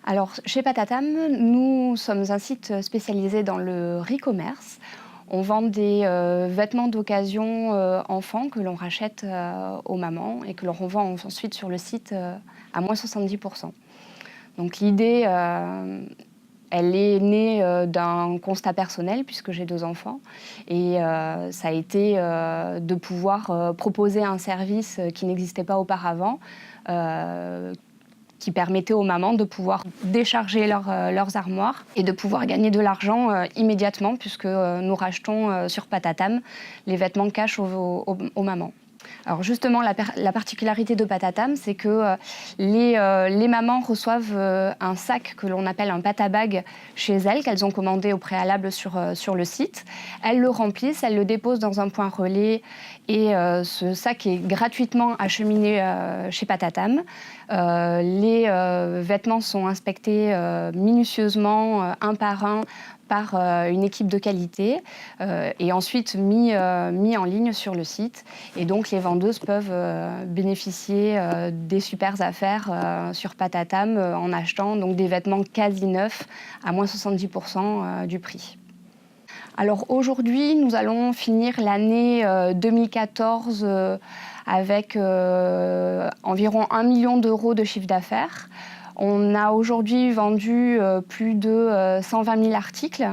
Alors, chez Patatam, nous sommes un site spécialisé dans le re-commerce. On vend des vêtements d'occasion enfants que l'on rachète aux mamans et que l'on revend ensuite sur le site à moins 70%. Donc l'idée, elle est née d'un constat personnel puisque j'ai 2 enfants et ça a été de pouvoir proposer un service qui n'existait pas auparavant, qui permettait aux mamans de pouvoir décharger leurs armoires et de pouvoir gagner de l'argent immédiatement puisque nous rachetons sur Patatam les vêtements cash aux mamans. Alors justement, la particularité de Patatam, c'est que les mamans reçoivent un sac que l'on appelle un patabag chez elles, qu'elles ont commandé au préalable sur le site. Elles le remplissent, elles le déposent dans un point relais et ce sac est gratuitement acheminé chez Patatam. Les vêtements sont inspectés minutieusement, un par un, par une équipe de qualité et ensuite mis en ligne sur le site. Et donc les vendeuses peuvent bénéficier des super affaires sur Patatam en achetant donc des vêtements quasi neufs à moins 70% du prix. Alors aujourd'hui, nous allons finir l'année 2014 avec environ 1 million d'euros de chiffre d'affaires. On a aujourd'hui vendu plus de 120 000 articles,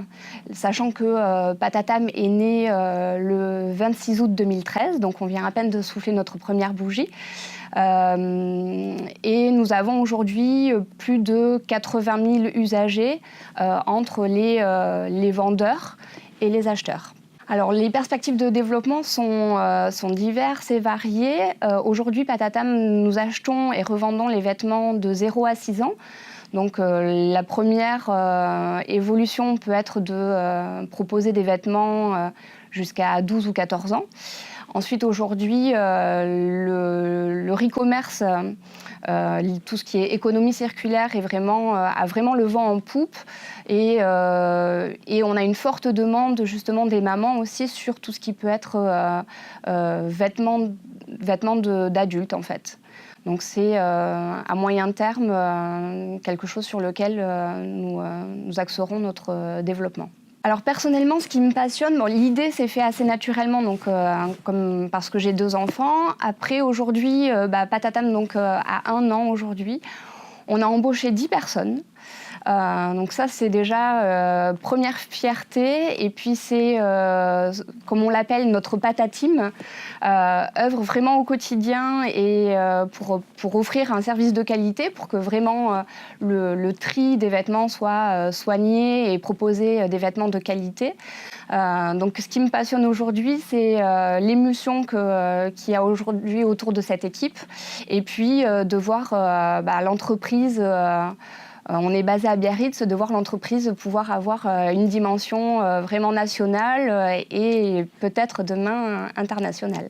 sachant que Patatam est né le 26 août 2013, donc on vient à peine de souffler notre première bougie. Et nous avons aujourd'hui plus de 80 000 usagers entre les vendeurs et les acheteurs. Alors, les perspectives de développement sont diverses et variées. Aujourd'hui, Patatam, nous achetons et revendons les vêtements de 0 à 6 ans. Donc, la première évolution peut être de proposer des vêtements jusqu'à 12 ou 14 ans. Ensuite, aujourd'hui, le re-commerce, tout ce qui est économie circulaire a vraiment le vent en poupe et on a une forte demande justement des mamans aussi sur tout ce qui peut être vêtements d'adultes en fait. Donc c'est à moyen terme quelque chose sur lequel nous axerons notre développement. Alors personnellement, ce qui me passionne, l'idée s'est fait assez naturellement, donc parce que j'ai 2 enfants. Après, aujourd'hui, Patatam a 1 an aujourd'hui. On a embauché 10 personnes. Donc ça, c'est déjà première fierté. Et puis c'est, comme on l'appelle, notre Patateam, œuvre vraiment au quotidien et pour offrir un service de qualité, pour que vraiment le tri des vêtements soit soigné et proposer des vêtements de qualité. Donc ce qui me passionne aujourd'hui, c'est l'émotion qu'il y a aujourd'hui autour de cette équipe. Et puis de voir l'entreprise... on est basé à Biarritz, de voir l'entreprise pouvoir avoir une dimension vraiment nationale et peut-être demain internationale.